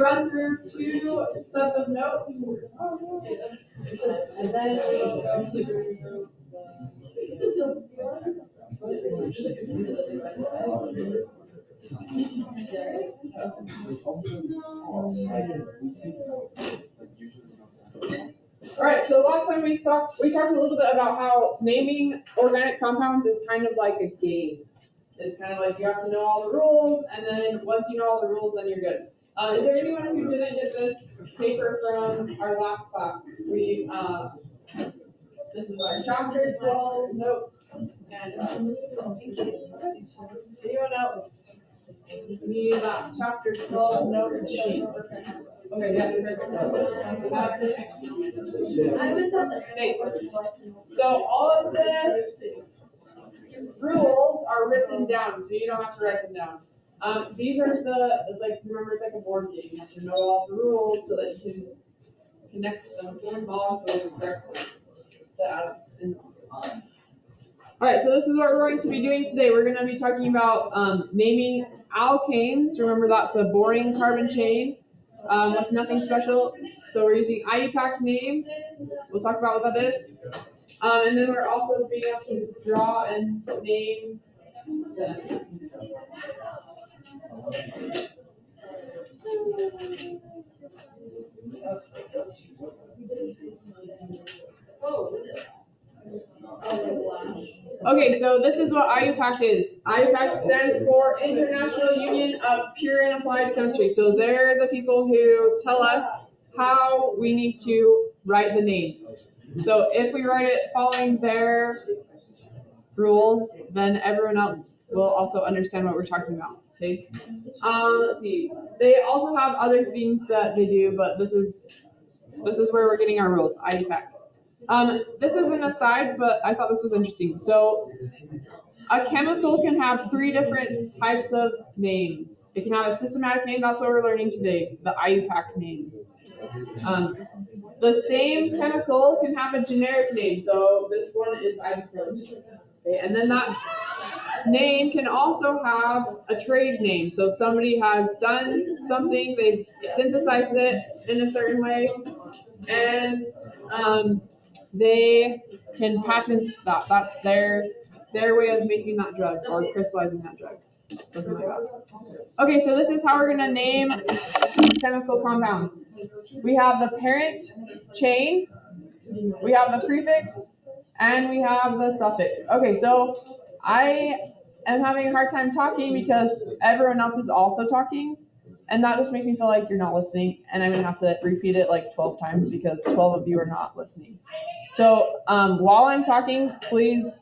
Run through two sets of notes, and then we'll go through All right, so last time we talked a little bit about how naming organic compounds is kind of like a game. It's kind of like you have to know all the rules, and then once you know all the rules, then you're good. Is there anyone who didn't get this paper from our last class? This is our chapter 12 notes. And anyone else need that chapter 12 notes sheet? Okay, yeah. So all of the rules are written down, so you don't have to write them down. These are it's like a board game. You have to know all the rules so that you can connect them to molecules correctly. All right, so this is what we're going to be doing today. We're going to be talking about naming alkanes. Remember, that's a boring carbon chain with nothing special. So we're using IUPAC names. We'll talk about what that is. And then we're also being able to draw and name them. Okay, so this is what IUPAC is. IUPAC stands for International Union of Pure and Applied Chemistry. So they're the people who tell us how we need to write the names. So if we write it following their rules, then everyone else will also understand what we're talking about. Okay. Let's see. They also have other things that they do, but this is where we're getting our rules. IUPAC. This is an aside, but I thought this was interesting. So a chemical can have 3 different types of names. It can have a systematic name. That's what we're learning today. The IUPAC name. The same chemical can have a generic name. So this one is ibuprofen. Okay, and then that name can also have a trade name. So somebody has done something, they've synthesized it in a certain way, and they can patent that. That's their way of making that drug or crystallizing that drug. Something like that. Okay, so this is how we're going to name chemical compounds. We have the parent chain, we have the prefix, and we have the suffix. Okay, so I am having a hard time talking because everyone else is also talking, and that just makes me feel like you're not listening, and I'm going to have to repeat it like 12 times because 12 of you are not listening. So while I'm talking, please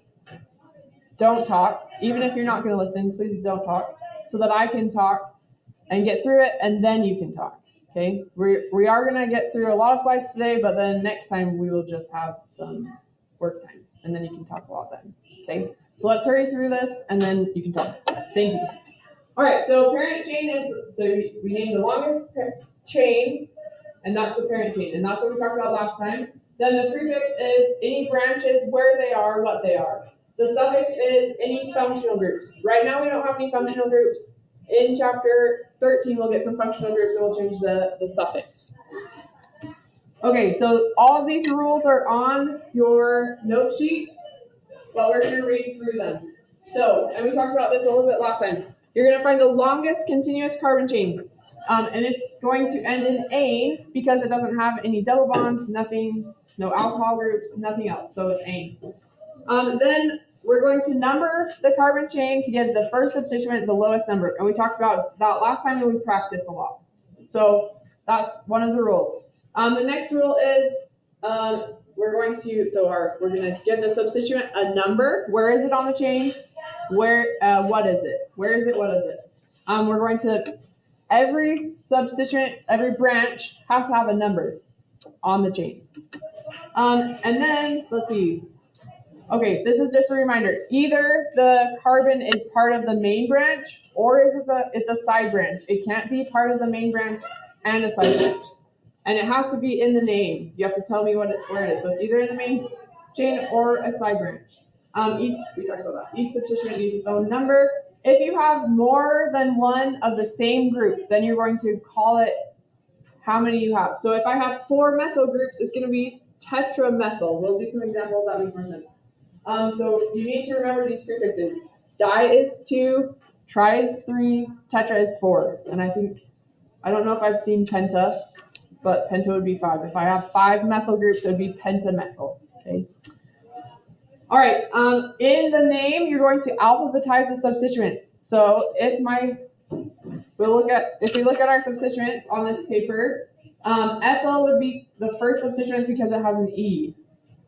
don't talk. Even if you're not going to listen, please don't talk so that I can talk and get through it, and then you can talk. Okay, we are going to get through a lot of slides today, but then next time we will just have some work time, and then you can talk a lot then. Okay, so let's hurry through this, and then you can talk. Thank you. All right, so parent chain is, so we named the longest chain, and that's the parent chain, and that's what we talked about last time. Then the prefix is any branches, where they are, what they are. The suffix is any functional groups. Right now we don't have any functional groups. In chapter 13, we'll get some functional groups and we'll change the suffix. Okay, so all of these rules are on your note sheet, but we're going to read through them. So, and we talked about this a little bit last time. You're going to find the longest continuous carbon chain, and it's going to end in ane because it doesn't have any double bonds, nothing, no alcohol groups, nothing else, so it's ane. Then we're going to number the carbon chain to get the first substituent the lowest number. And we talked about that last time and we practiced a lot. So that's one of the rules. The next rule is we're going to give the substituent a number. Where is it on the chain? What is it? Where is it? What is it? We're going to, every substituent, every branch has to have a number on the chain. And then, let's see. Okay, this is just a reminder. Either the carbon is part of the main branch or it's a side branch. It can't be part of the main branch and a side branch. And it has to be in the name. You have to tell me where it is. So it's either in the main chain or a side branch. We talked about that. Each substituent needs its own number. If you have more than one of the same group, then you're going to call it how many you have. So if I have 4 methyl groups, it's going to be tetramethyl. We'll do some examples that make more sense. So you need to remember these prefixes. Di is 2, tri is 3, tetra is 4. And I don't know if I've seen penta, but penta would be 5. If I have 5 methyl groups, it would be pentamethyl. Okay. All right. In the name, you're going to alphabetize the substituents. So if we look at our substituents on this paper, ethyl would be the first substituent because it has an E.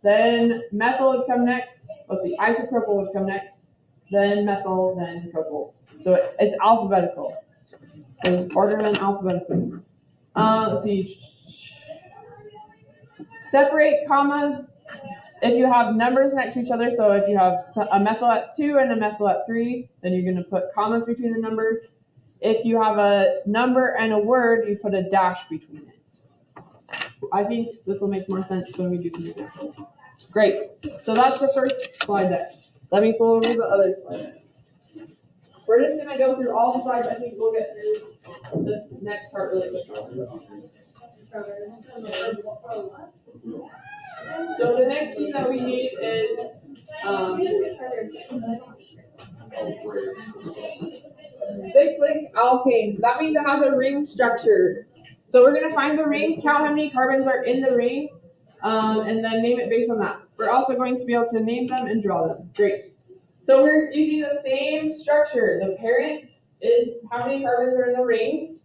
Then methyl would come next. Let's see, isopropyl would come next. Then methyl, then propyl. So it's alphabetical. So order them alphabetically. Let's see. Separate commas if you have numbers next to each other. So if you have a methyl at 2 and a methyl at 3, then you're going to put commas between the numbers. If you have a number and a word, you put a dash between it. I think this will make more sense when we do some examples. Great. So that's the first slide deck. Let me pull over the other slide. We're just going to go through all the slides. I think we'll get through this next part really quickly. So the next thing that we need is cyclic alkanes. That means it has a ring structure. So we're going to find the ring, count how many carbons are in the ring, and then name it based on that. We're also going to be able to name them and draw them. Great. So we're using the same structure. The parent is how many carbons are in the ring.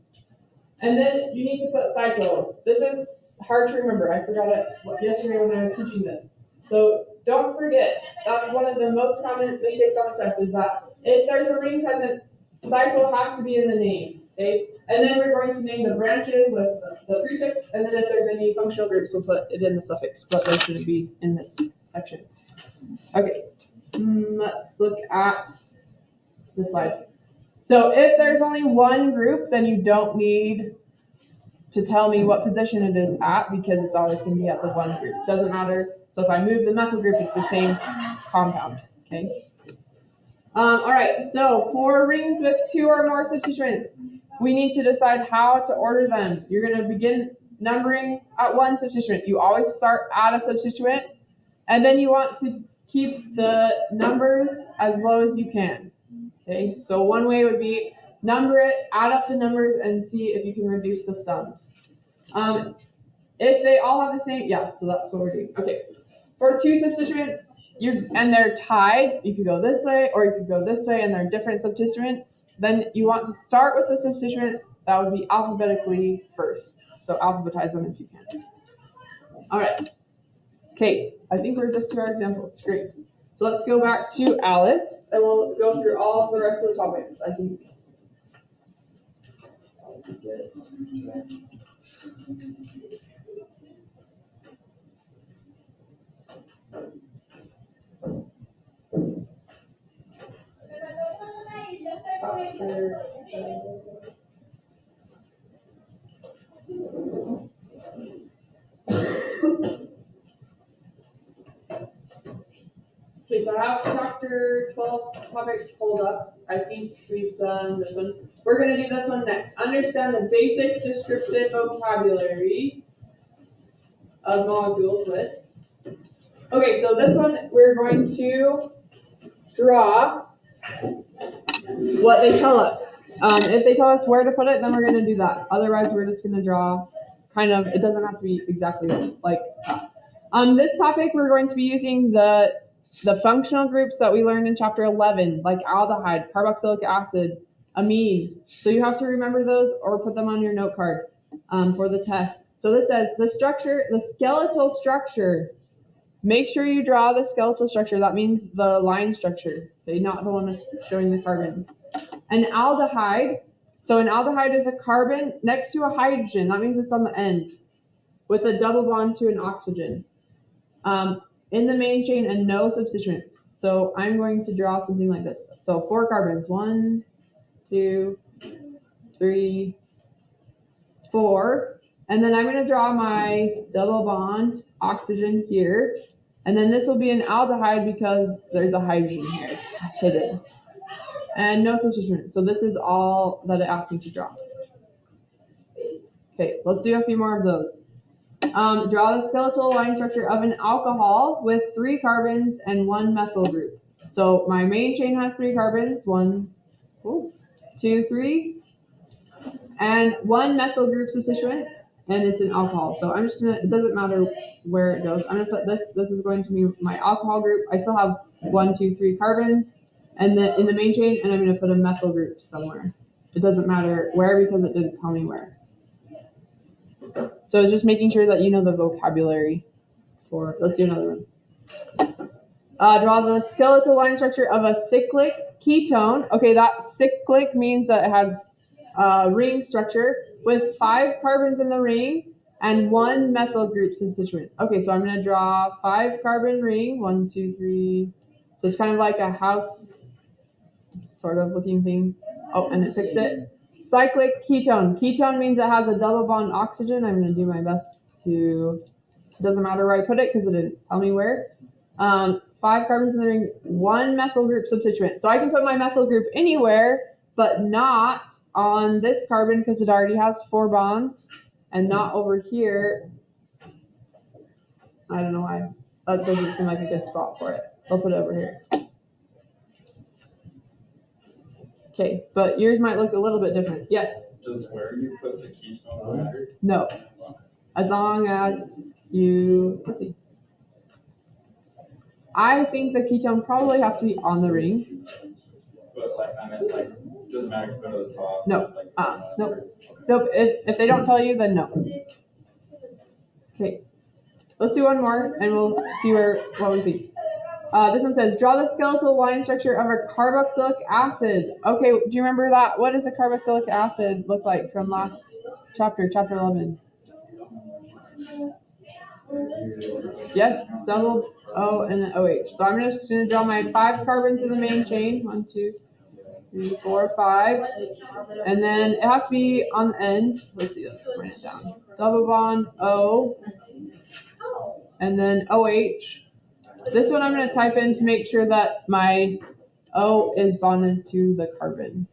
And then you need to put cycle. This is hard to remember. I forgot it yesterday when I was teaching this. So don't forget, that's one of the most common mistakes on the test is that if there's a ring present, cycle has to be in the name. Okay? And then we're going to name the branches with the prefix, and then if there's any functional groups, we'll put it in the suffix, but they shouldn't be in this section. Okay, let's look at the slide. So if there's only one group, then you don't need to tell me what position it is at because it's always going to be at the one group. Doesn't matter. So if I move the methyl group, it's the same compound. Okay. All right. So for rings with 2 or more substituents, we need to decide how to order them. You're going to begin numbering at 1 substituent. You always start at a substituent, and then you want to keep the numbers as low as you can. Okay, so one way would be number it, add up the numbers, and see if you can reduce the sum. If they all have the same, yeah, so that's what we're doing. Okay, for 2 substituents, and they're tied, you could go this way, or you could go this way, and they're different substituents, then you want to start with the substituent that would be alphabetically first. So alphabetize them if you can. All right. Okay, I think we're just to our examples. Great. So let's go back to Alex, and we'll go through all of the rest of the topics, I think. Okay, so I have chapter 12 topics pulled up. I think we've done this one. We're going to do this one next. Understand the basic descriptive vocabulary of molecules with. Okay, so this one we're going to draw what they tell us. If they tell us where to put it, then we're going to do that. Otherwise, we're just going to draw kind of, it doesn't have to be exactly like that. On this topic, we're going to be using the functional groups that we learned in chapter 11, like aldehyde, carboxylic acid, amine. So you have to remember those or put them on your note card for the test. So this says the skeletal structure. Make sure you draw the skeletal structure. That means the line structure, okay, not the one showing the carbons. An aldehyde. So an aldehyde is a carbon next to a hydrogen. That means it's on the end with a double bond to an oxygen. In the main chain and no substituents. So I'm going to draw something like this. So 4 carbons, 1, 2, 3, 4. And then I'm going to draw my double bond oxygen here. And then this will be an aldehyde because there's a hydrogen here. It's hidden. And no substituents. So this is all that it asked me to draw. Okay, let's do a few more of those. Draw the skeletal line structure of an alcohol with 3 carbons and 1 methyl group. So my main chain has 3 carbons, 1, 2, 3, and 1 methyl group substituent, and it's an alcohol. So I'm just gonna, it doesn't matter where it goes. I'm gonna put this is going to be my alcohol group. I still have 1, 2, 3 carbons, and then in the main chain, and I'm gonna put a methyl group somewhere. It doesn't matter where because it didn't tell me where. So it's just making sure that you know the vocabulary for, let's do another one. Draw the skeletal line structure of a cyclic ketone. Okay, that cyclic means that it has a ring structure with 5 carbons in the ring and 1 methyl group substituent. Okay, so I'm going to draw 5 carbon ring, 1, 2, 3. So it's kind of like a house sort of looking thing. Oh, and it picks it. Cyclic ketone. Ketone means it has a double bond oxygen. I'm going to do my best to, it doesn't matter where I put it because it didn't tell me where. 5 carbons in the ring, 1 methyl group substituent. So I can put my methyl group anywhere, but not on this carbon because it already has 4 bonds, and not over here. I don't know why. That doesn't seem like a good spot for it. I'll put it over here. Okay, but yours might look a little bit different. Yes? Does where you put the ketone matter? No. As long as you, let's see. I think the ketone probably has to be on the ring. But like, I meant like, doesn't matter if you go to the top. No. Like, Nope. Nope. If they don't tell you, then no. Okay. Let's do one more and we'll see what we think. This one says, draw the skeletal line structure of a carboxylic acid. Okay, do you remember that? What does a carboxylic acid look like from last chapter, chapter 11? Yes, double O and then OH. So I'm just going to draw my 5 carbons in the main chain. 1, 2, 3, 4, 5. And then it has to be on the end. Let's see, let's write it down. Double bond O. And then OH. This one I'm going to type in to make sure that my O is bonded to the carbon.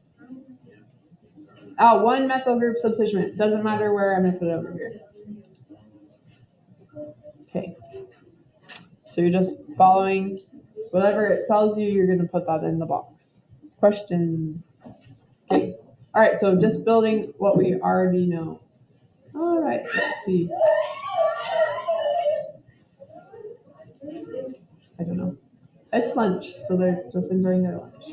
1 methyl group substituent. Doesn't matter where, I'm going to put it over here. Okay. So you're just following whatever it tells you, you're going to put that in the box. Questions? Okay. All right, so just building what we already know. All right, let's see. I don't know. It's lunch, so they're just enjoying their lunch.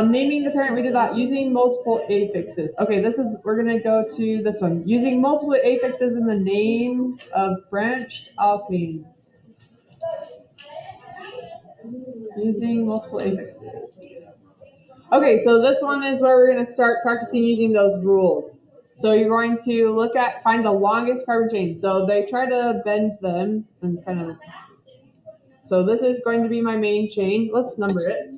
Naming the parent, we did that. Using multiple affixes. Okay, we're going to go to this one. Using multiple affixes in the names of branched alkanes. Using multiple affixes. Okay, so this one is where we're going to start practicing using those rules. So you're going to find the longest carbon chain. So they try to bend them and kind of. So this is going to be my main chain. Let's number it.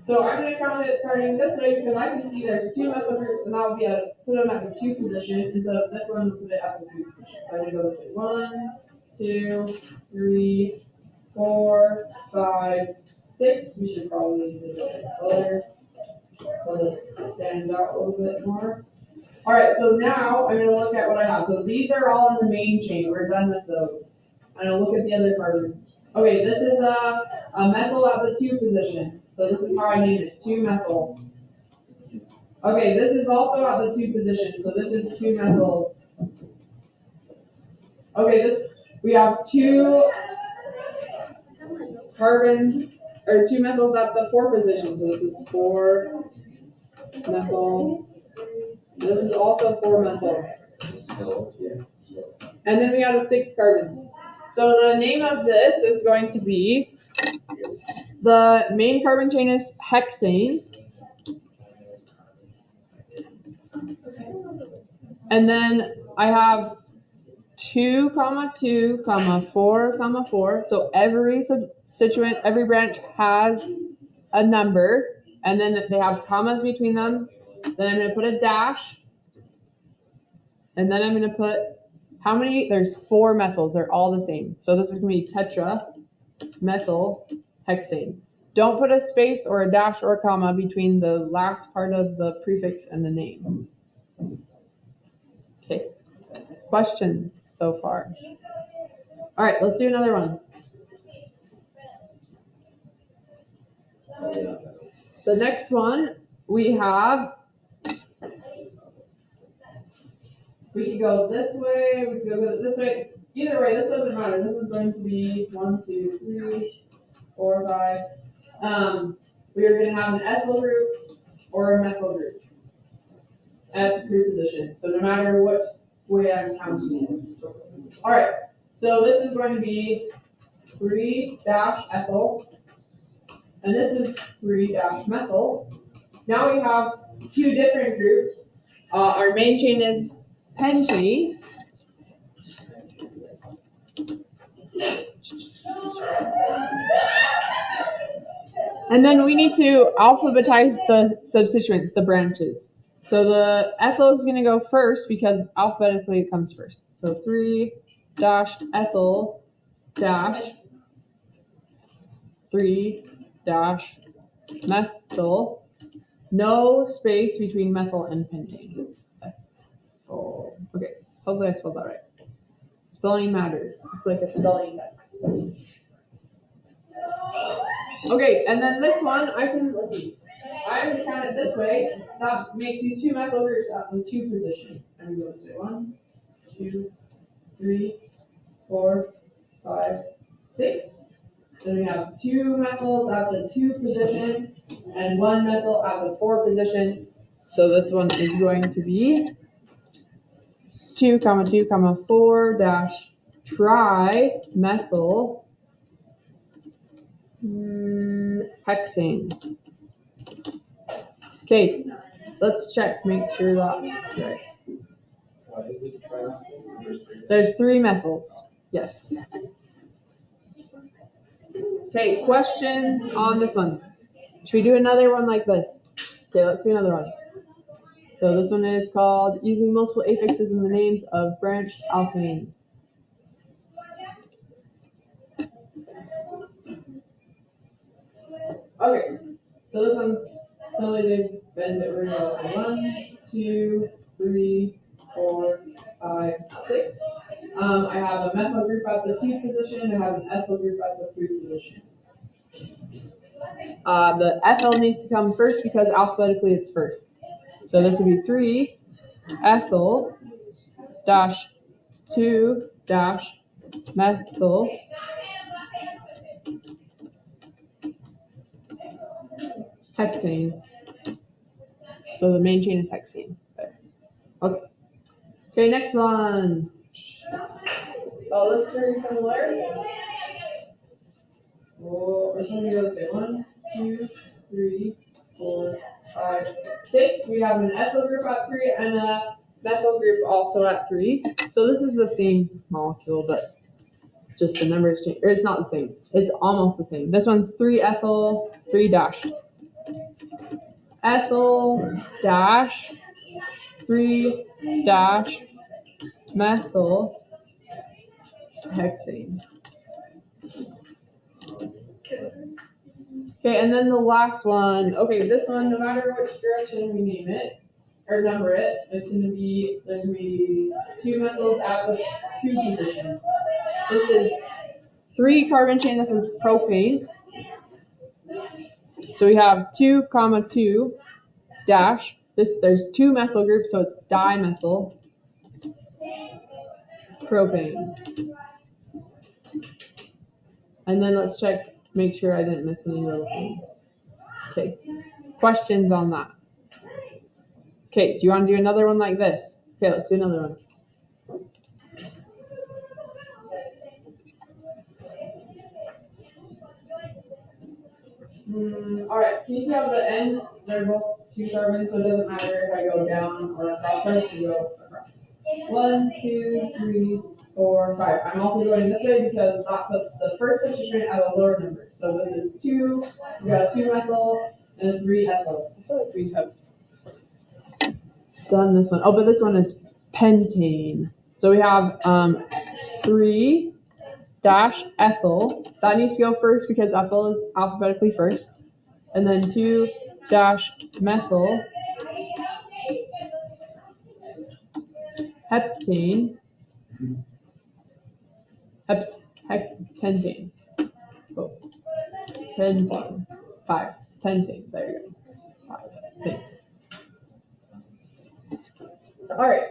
So I'm going to count it starting this way because I can see there's 2 methyl groups and I'll be able to put them at the 2 position instead of this one, put it at the 3 position. So I'm going to go this way. 1, 2, 3, 4, 5, 6. We should probably do it color so that it stands out a little bit more. All right, so now I'm going to look at what I have. So these are all in the main chain. We're done with those. I'm going to look at the other carbons. Okay, this is a methyl at the 2 position. So this is how I name it, 2-methyl. Okay, this is also at the 2 position. So this is 2-methyl. Okay, we have 2 carbons, or 2 methyls at the 4 position. So this is 4-methyl. This is also 4-methyl. And then we have 6 carbons. So the name of this is going to be, the main carbon chain is hexane. And then I have 2, 2, 4, 4. So every substituent, every branch has a number, and then they have commas between them. Then I'm going to put a dash, and then I'm going to put how many? There's 4 methyls. They're all the same. So this is going to be tetra methyl hexane. Don't put a space or a dash or a comma between the last part of the prefix and the name. Okay. Questions so far? All right, let's do another one. The next one we have, we can go this way, we can go this way. Either way, this doesn't matter. This is going to be 1, 2, 3, 4, 5. We are going to have an ethyl group or a methyl group at the preposition. So no matter what way I'm counting it. All right. So this is going to be 3-ethyl, and this is 3-methyl. Now we have two different groups. Our main chain is pentane. And then we need to alphabetize the substituents, the branches. So the ethyl is going to go first because alphabetically it comes first. So 3-ethyl dash 3-methyl. No space between methyl and pentane. Oh, okay, hopefully I spelled that right. Spelling matters. It's like a spelling test. Okay, and then this one, let's see. I can count it this way. That makes these two methyl groups at the 2 position. And we go this way. 1, 2, 3, 4, 5, 6. Then we have 2 methyls at the 2 position and 1 methyl at the 4 position. So this one is going to be 2, 2, 4 dash trimethyl hexane. Okay, let's check, make sure that's right. There's 3 methyls. Yes. Okay, questions on this one? Should we do another one like this? Okay, let's do another one. So this one is called using multiple affixes in the names of branched alkanes. Okay, so this one's similarly bend it. We're going to go 1, 2, 3, 4, 5, 6. I have a methyl group at the 2 position. I have an ethyl group at the 3 position. The ethyl needs to come first because alphabetically it's first. So this would be 3-ethyl dash 2 dash methyl hexane. So the main chain is hexane. There. Okay. Okay, next one. Oh, looks very similar. Oh, or something else. 1, 2, 3, 4, 5, 6. We have an ethyl group at 3 and a methyl group also at 3. So this is the same molecule, but just the numbers change. Or it's not the same. It's almost the same. This one's 3-ethyl, 3 dash. Ethyl dash 3 dash methyl hexane. Okay, and then the last one. Okay, this one, no matter which direction we name it or number it, there's gonna be 2 methyls at the 2 position. This is 3 carbon chain. This is propane. So we have 2, 2 dash. There's 2 methyl groups, so it's dimethyl propane. And then let's check, make sure I didn't miss any little things. Okay, questions on that? Okay, do you want to do another one like this? Okay, let's do another one. All right, can you see how the ends, they're both 2 carbons, so it doesn't matter if I go down or across, I'm just going to go across. 1, 2, 3, 4, 5. I'm also going this way because that puts the first substituent at a lower number. So this is 2, we got 2 methyl, and 3 ethyl. I feel like we have done this one. Oh, but this one is pentane. So we have 3 dash ethyl. That needs to go first because ethyl is alphabetically first. And then 2 dash methyl heptane. Pentane. Oh, pentane. 5. Pentane. There you go. 5. Thanks. All right.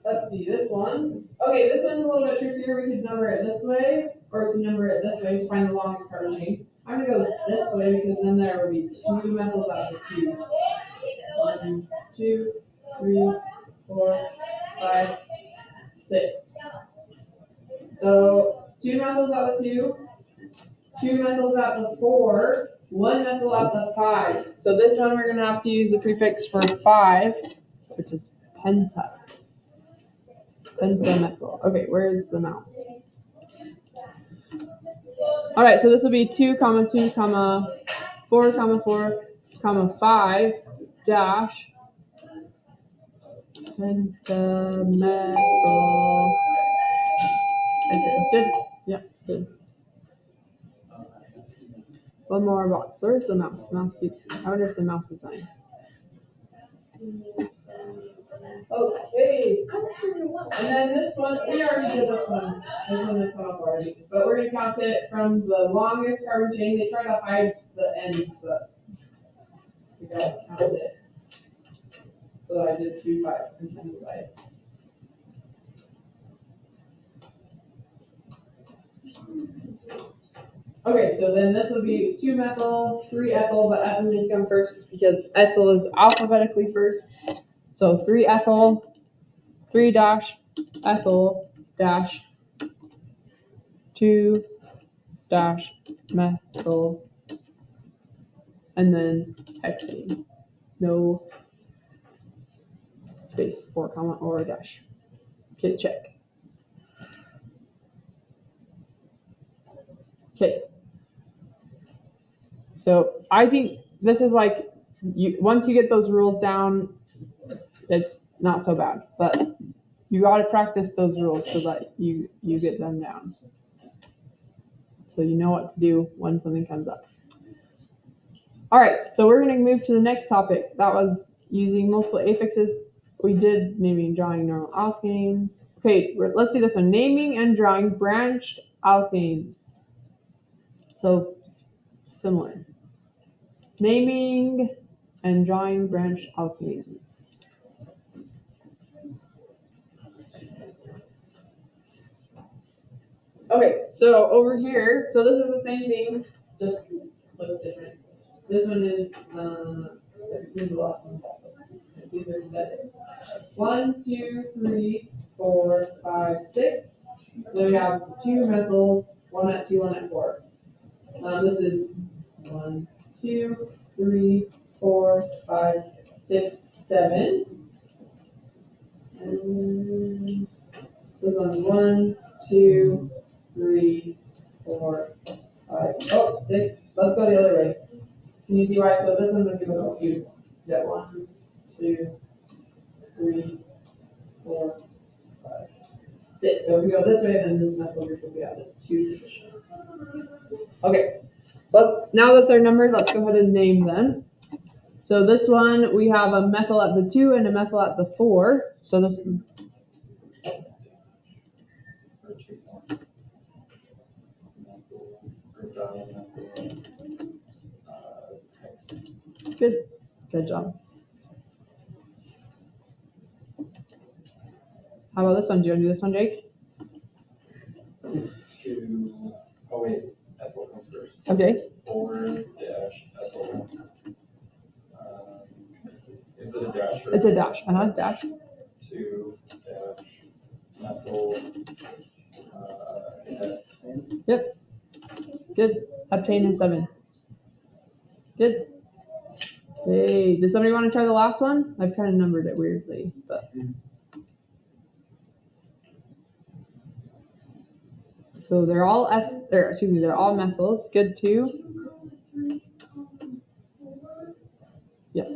Let's see this one. Okay, this one's a little bit trickier. We could number it this way, or we could number it this way to find the longest carbon chain. I'm gonna go this way because then there will be 2 methyls out of the 2. 1, 2, 3, 4, 5, 6. So 2 methyls out of 2, 2 methyls out of 4, 1 methyl out of 5. So this one we're gonna have to use the prefix for 5, which is penta. Pentamethyl. Okay, where is the mouse? All right, so this will be 2, 2, 4, 4, 5 dash pentamethyl. Okay, that's good. Yeah, good. One more box. Where's the mouse? The mouse keeps. I wonder if the mouse is dying. Okay. And then this one, we already did this one. This one is come up already. But we're going to count it from the longest carbon chain. They try to hide the ends, but we got to count it. So I did 2, 5, and 10 5. Okay, so then this will be 2 methyl, 3 ethyl, but ethyl needs to come first because ethyl is alphabetically first. So 3 ethyl, 3 dash ethyl dash 2 dash methyl, and then hexane. No space, 4 comma or dash. Okay, check. Okay. So I think this is like, once you get those rules down, it's not so bad. But you got to practice those rules so that you get them down. So you know what to do when something comes up. All right, so we're going to move to the next topic. That was using multiple affixes. We did naming, drawing normal alkanes. Okay, let's do this one. Naming and drawing branched alkanes. So similar. Naming and drawing branched alkanes. Okay, so over here, so this is the same thing, just looks different. This one is the last one also. These are that. 1, 2, 3, 4, 5, 6. Then we have 2 methyls, 1 at 2, 1 at 4. This is 1, 2, 3, 4, 5, 6, 7. And this one's 1, 2, 3, 4, 5. Oh, 6. Let's go the other way. Can you see why? So this one's going to give us a few. You got 1, 2, 3, 4, 5, 6. So if we go this way, then this methyl group will be at the 2 position. Okay. Now that they're numbered, let's go ahead and name them. So this one, we have a methyl at the 2 and a methyl at the 4. So this. Good job. How about this one? Do you want to do this one, Jake? Oh wait, ethyl comes first. Okay. 4 dash ethyl. Is it a dash? It's a dash. Dash. 2 dash methyl. Heptane. Yep. Good. Heptane is 7. Good. Hey, does somebody want to try the last one? I've kind of numbered it weirdly, but. So they're all they're all methyls. Good too. Yep.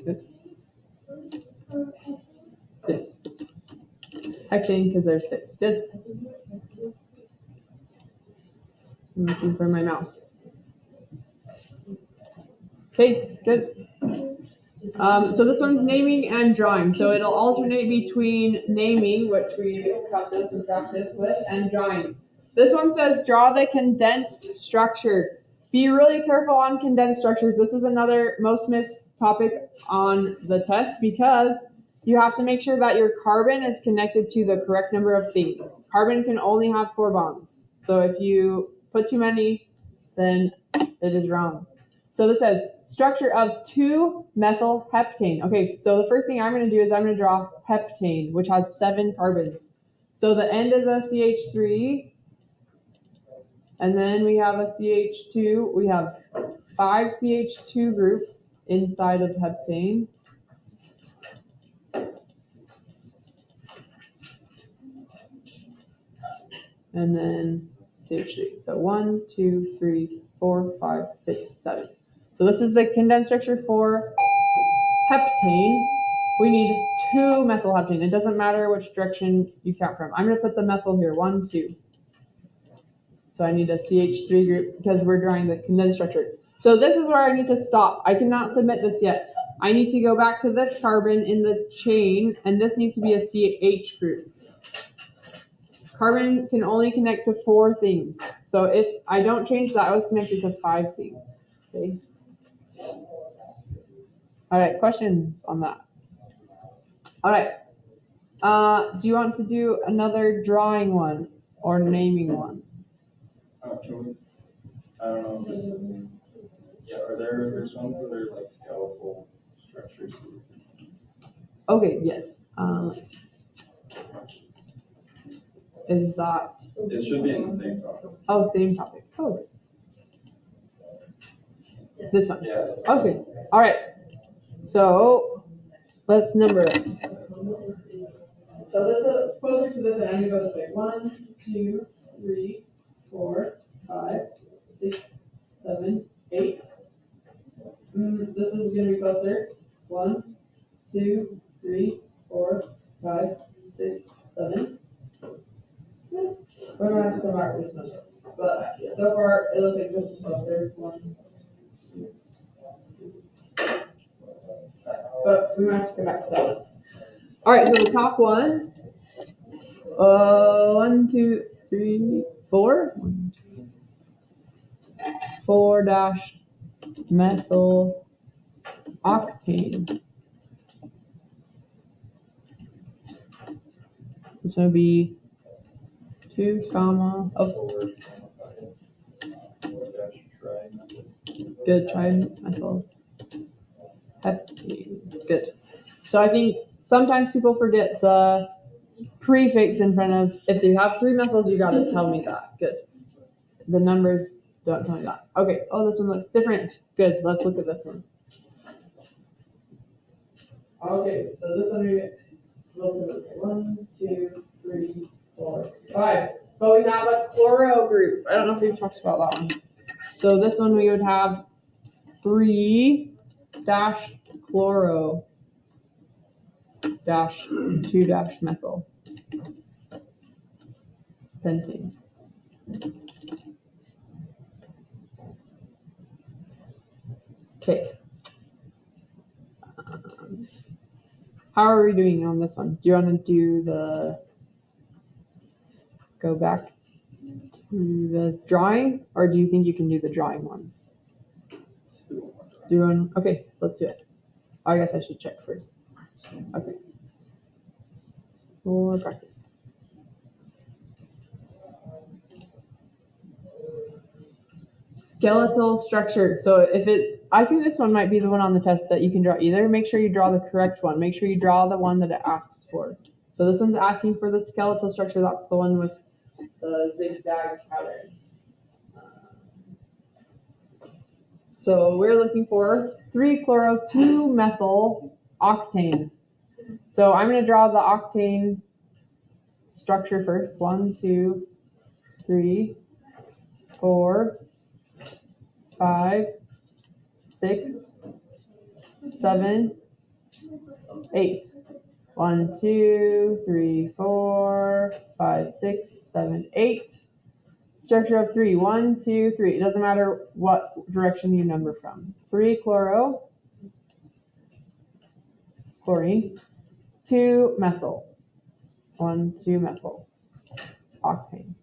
Good. hexane because there's 6. Good. I'm looking for my mouse. Okay, good. So this one's naming and drawing. So it'll alternate between naming, which we practice with, and drawing. This one says draw the condensed structure. Be really careful on condensed structures. This is another most missed topic on the test because you have to make sure that your carbon is connected to the correct number of things. Carbon can only have 4 bonds. So if you put too many, then it is wrong. So this says structure of 2-methylheptane. Okay, so the first thing I'm going to do is I'm going to draw heptane, which has 7 carbons. So the end is a CH3, and then we have a CH2. We have 5 CH2 groups inside of heptane. And then CH3. So 1, 2, 3, 4, 5, 6, 7. So this is the condensed structure for heptane. We need 2-methylheptane. It doesn't matter which direction you count from. I'm going to put the methyl here, 1, 2. So I need a CH3 group because we're drawing the condensed structure. So this is where I need to stop. I cannot submit this yet. I need to go back to this carbon in the chain, and this needs to be a CH group. Carbon can only connect to 4 things. So if I don't change that, I was connected to 5 things. Okay. All right, questions on that? All right. Do you want to do another drawing one or naming one? Can we? I don't know. Yeah, there's ones that are like skeletal structures? Okay, yes. Is that? It should be in the same topic. Oh, same topic. Oh. This one. Yeah. Okay. All right. So let's number it. So this is closer to this end. I'm gonna go this way. 1, 2, 3, 4, 5, 6, 7, 8. This is gonna be closer. 1, 2, 3, 4, 5, 6, 7. We're gonna have to come back to this one. But so far it looks like this is closer. 1. But we're gonna have to come back to that one. All right, so the top one. 1, 2, 3, 4. 4-methyl octane. This would be 2, good, trimethyl heptane. Good. So I think sometimes people forget the prefix in front of, if you have 3 methyls, you gotta tell me that. Good. The numbers don't tell me that. Okay. Oh, this one looks different. Good. Let's look at this one. Okay. So this one looks 1, 2, 3, 4, 5. But we have a chloro group. I don't know if we've talked about that one. So this one we would have 3-chloro 2-methyl pentane. Okay. How are we doing on this one? Do you want to do go back to the drawing, or do you think you can do the drawing ones? Okay, let's do it. I guess I should check first. Okay. More practice. Skeletal structure. So I think this one might be the one on the test that you can draw either. Make sure you draw the correct one. Make sure you draw the one that it asks for. So this one's asking for the skeletal structure. That's the one with the zigzag pattern. So we're looking for 3-chloro 2-methyl octane. So I'm going to draw the octane structure first. 1, 2, 3, 4, 5, 6, 7, 8. 1, 2, 3, 4, 5, 6, 7, 8. Structure of 3. 1, 2, 3. It doesn't matter what direction you number from. 3 chloro, chlorine. 2 methyl. 1, 2 methyl. Octane.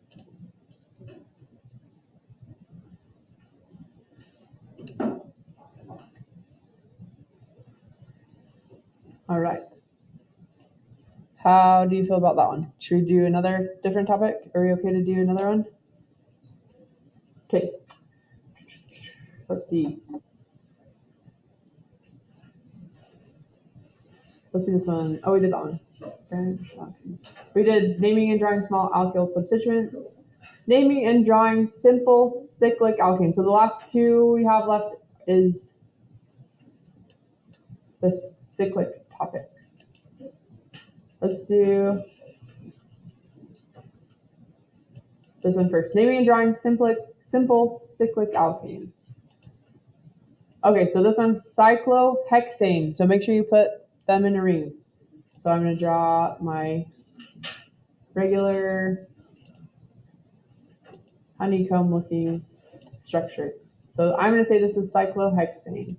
All right. How do you feel about that one? Should we do another different topic? Are we okay to do another one? Okay. Let's see. Let's do this one. Oh, we did that one. We did naming and drawing small alkyl substituents. Naming and drawing simple cyclic alkanes. So the last two we have left is the cyclic topics. Let's do this one first. Naming and drawing simple cyclic alkanes. Okay, so this one's cyclohexane. So make sure you put them in a ring. So I'm going to draw my regular honeycomb looking structure. So I'm going to say this is cyclohexane.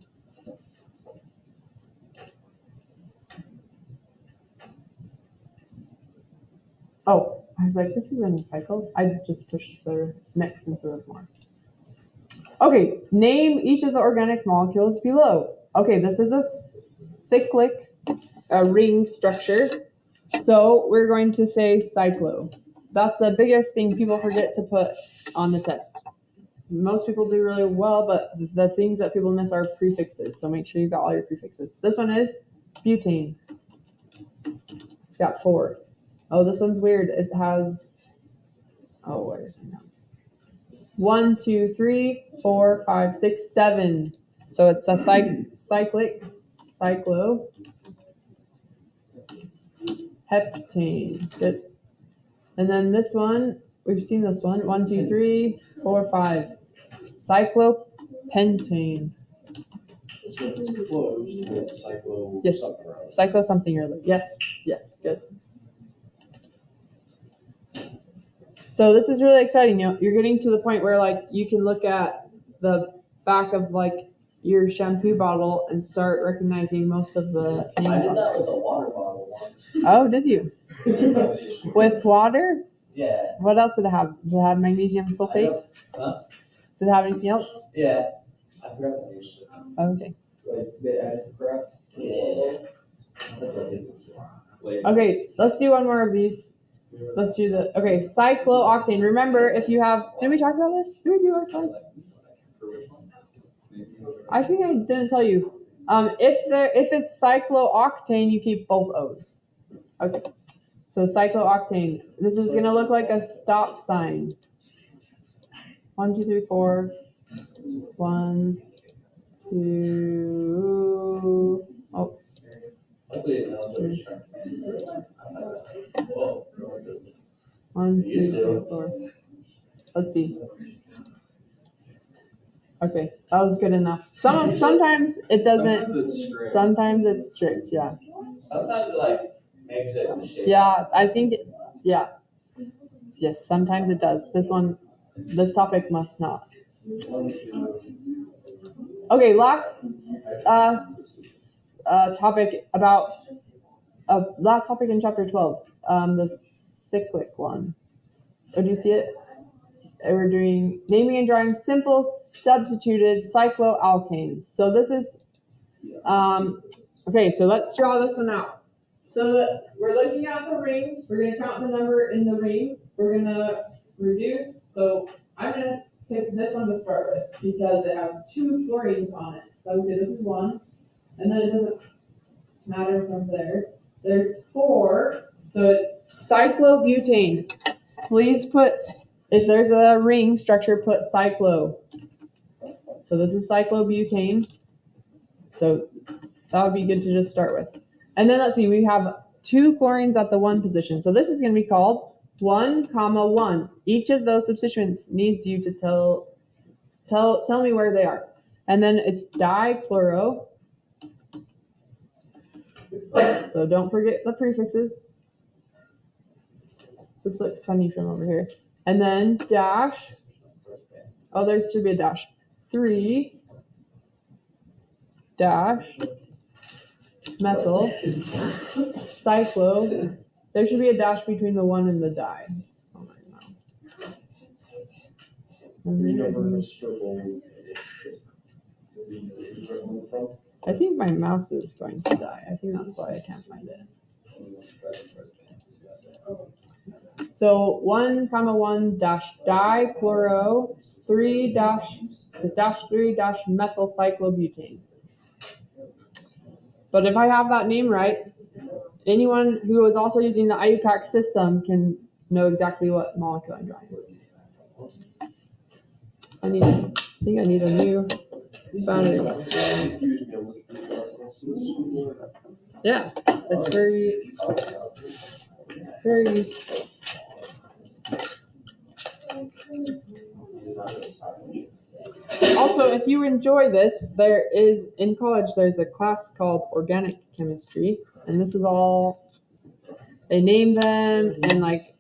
Oh, I was like, this isn't a cycle. I just pushed the next instead of more. Okay, name each of the organic molecules below. Okay, this is a cyclic ring structure. So we're going to say cyclo. That's the biggest thing people forget to put on the test. Most people do really well, but the things that people miss are prefixes. So make sure you got all your prefixes. This one is butane. It's got 4. Oh, this one's weird. It has, oh, where's my notes? 1, 2, 3, 4, 5, 6, 7. So it's a cyclic, cyclo, heptane. Good. And then this one, we've seen this one. 1, 2, 3, 4, 5. Cyclopentane. Yes. Cyclo something or other. Yes. Yes. Good. So this is really exciting. You're getting to the point where like you can look at the back of like your shampoo bottle and start recognizing most of the names. I did that with a water bottle once. Oh, did you? With water? Yeah. What else did it have? Did it have magnesium sulfate? Huh? Did it have anything else? Yeah. I forgot the name. Okay. Like they added crap. Yeah. That's what it is. Okay, let's do one more of these. Let's do the, okay, cyclooctane. Remember, if you have, did we talk about this? Did we do our slides? I think I didn't tell you. If it's cyclooctane, you keep both O's. Okay, so cyclooctane. This is gonna look like a stop sign. 1, 2, 3, 4. 1, 2. Oops. 1, 2, 3, 4. Let's see. Okay, that was good enough. Sometimes it doesn't. Sometimes it's strict. Yeah. Sometimes it like makes it. Yeah, I think. Yeah. Yes, sometimes it does. This topic must not. Okay, last topic about last topic in chapter 12. The cyclic one. Oh, do you see it? We're doing naming and drawing simple substituted cycloalkanes. So this is okay. So let's draw this one out. So we're looking at the ring. We're going to count the number in the ring. We're going to reduce. So I'm going to pick this one to start with because it has 2 chlorines on it. So I would say this is 1, and then it doesn't matter from there. There's 4, so it's cyclobutane. Please put, if there's a ring structure, put cyclo. So this is cyclobutane. So that would be good to just start with. And then let's see, we have 2 chlorines at the 1 position. So this is going to be called 1, 1. Each of those substituents needs you to tell me where they are. And then it's dichloro. So don't forget the prefixes. This looks funny from over here. And then dash. Oh, there should be a dash. 3 dash methyl cyclo. There should be a dash between the 1 and the di. Oh my mouse. I think my mouse is going to die. I think that's why I can't find it. So 1, 1 dash dichloro 3 dash 3 dash methyl cyclobutane. But if I have that name right, anyone who is also using the IUPAC system can know exactly what molecule I'm drawing. I think I need a new boundary. Yeah, it's very, very useful. Also, if you enjoy this, there is, in college, there's a class called organic chemistry, and this is all, they name them, and like,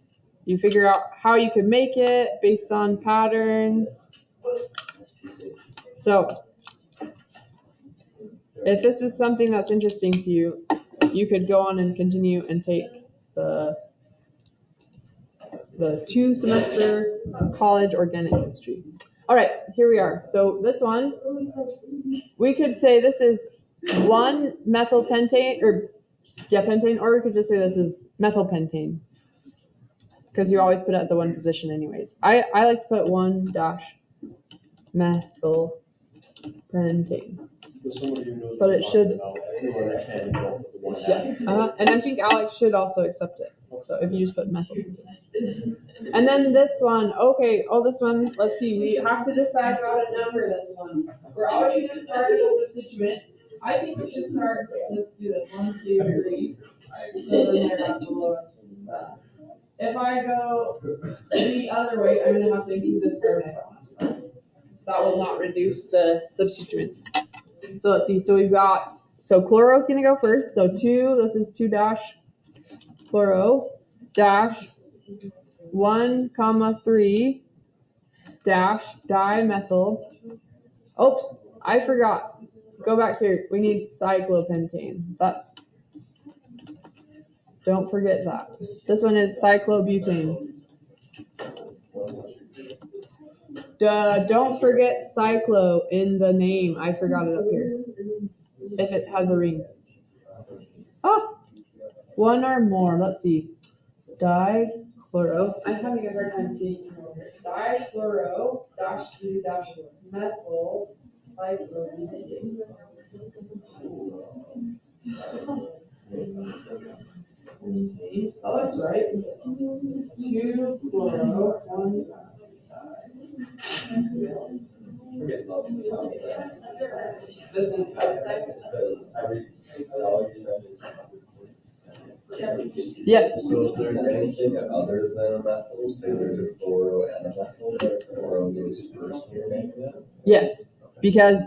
you figure out how you could make it based on patterns. So, if this is something that's interesting to you, you could go on and continue and take the 2-semester college organic chemistry. All right, here we are. So this one, we could say this is 1 methylpentane, pentane, or we could just say this is methylpentane, because you always put it at the 1 position anyways. I like to put 1 dash methylpentane. But it should, yes, and I think Alex should also accept it. So if you just put methyl. And then this one, okay, this one, let's see, we have to decide how to number this one. We're always going to start with a substituent. I think we should start, let's do this, 1, 2, 3. So then they're at the lowest. If I go the other way, I'm going to have to include this carbon. That will not reduce the substituents. So let's see, so we've got, so chloro is going to go first. So 2, this is 2 dash chloro dash 1, 3 dash dimethyl. Oops, I forgot. Go back here. We need cyclopentane. Don't forget that. This one is cyclobutane. Don't forget cyclo in the name. I forgot it up here. If it has a ring. Oh, 1 or more. Let's see. Dichloro. I'm having a hard time seeing over. Dichloro dash 2 dash methyl cyclobutane. Oh, that's right. 2 chloro 1. Yes. So if there's anything other than a methyl, say there's a chloro and a methyl, chloro goes first in your name? Yes, because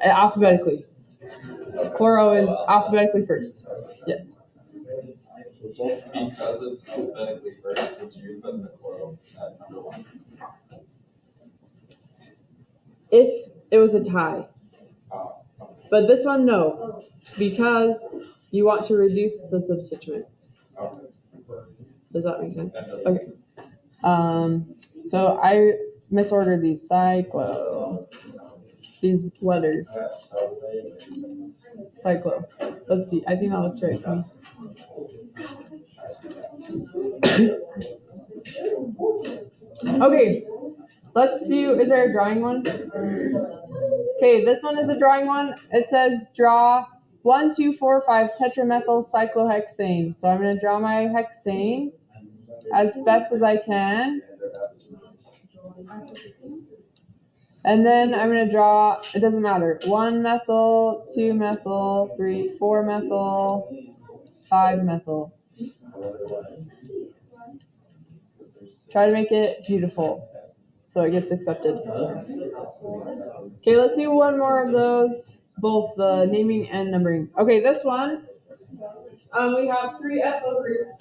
alphabetically. Chloro is alphabetically first. Yes. Because it's alphabetically first, would you put the chloro at number 1? If it was a tie. But this one, no, because you want to reduce the substituents. Does that make sense? Okay. So I misordered these these letters. Cyclo. Let's see. I think that looks right to me. Okay. Let's do, is there a drawing one? Okay, this one is a drawing one. It says draw 1, 2, 4, 5 tetramethyl cyclohexane. So I'm going to draw my hexane as best as I can. And then I'm going to draw, it doesn't matter, 1 methyl, 2 methyl, 3, 4 methyl, 5 methyl. Try to make it beautiful so it gets accepted. Okay, let's do one more of those, both the naming and numbering. Okay, this one, We have 3 ethyl groups.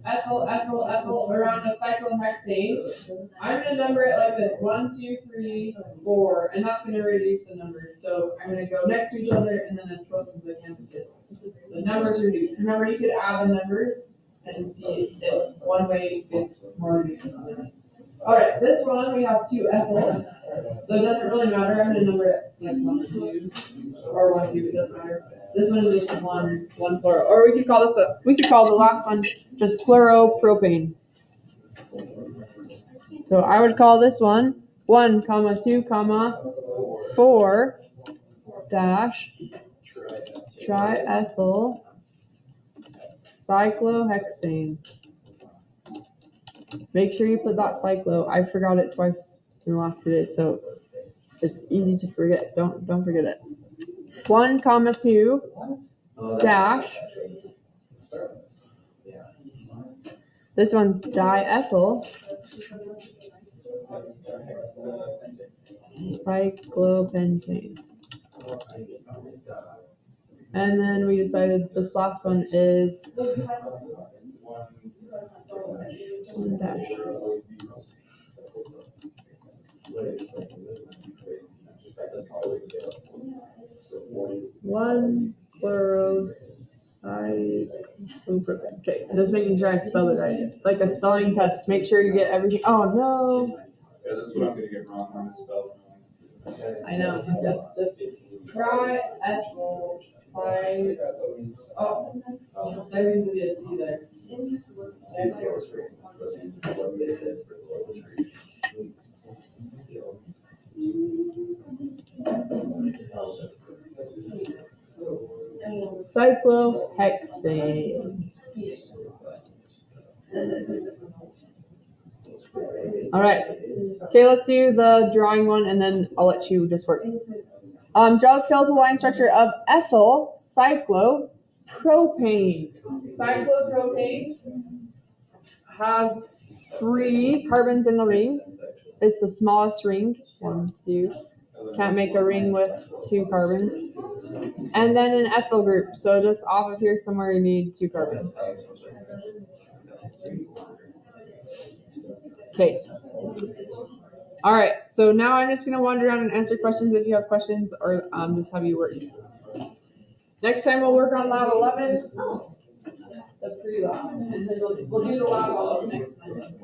Ethyl, ethyl, ethyl around a cyclohexane. I'm going to number it like this: 1, 2, 3, 4, and that's going to reduce the number. So I'm going to go next to each other and then as close as I can to it. The numbers reduce. Remember, you could add the numbers and see if one way it's more reduced than the other. All right, this one we have 2 ethyls, so it doesn't really matter. I'm going to number it like 1, 2, or 1, 2. It doesn't matter. This one is just one plural, or we could call this we could call the last one just fluoropropane. So I would call this one 1, 2, 4 dash triethyl cyclohexane. Make sure you put that cyclo. I forgot it twice in the last 2 days, so it's easy to forget. Don't forget it. 1, 2 dash. This one's diethyl cyclopentane. And then we decided this last one is 1 dash. 1 chloroside. Okay, I'm just making sure I spelled it right. Like a spelling test. Make sure you get everything. Oh no. Yeah, that's what I'm gonna get wrong on this spell. I know. Just try ethyl cyclopentane. Oh, there needs to be a C there. Cyclohexane. All right. Okay, let's do the drawing one, and then I'll let you just work. Draw the skeletal line structure of ethyl cyclopropane. Cyclopropane has 3 carbons in the ring. It's the smallest ring. 1, 2. Can't make a ring with 2 carbons. And then an ethyl group. So just off of here somewhere you need 2 carbons. Okay. All right. So now I'm just going to wander around and answer questions if you have questions, or just have you work. Next time we'll work on lab 11. That's 3 lab. And then we'll do the lab all next time.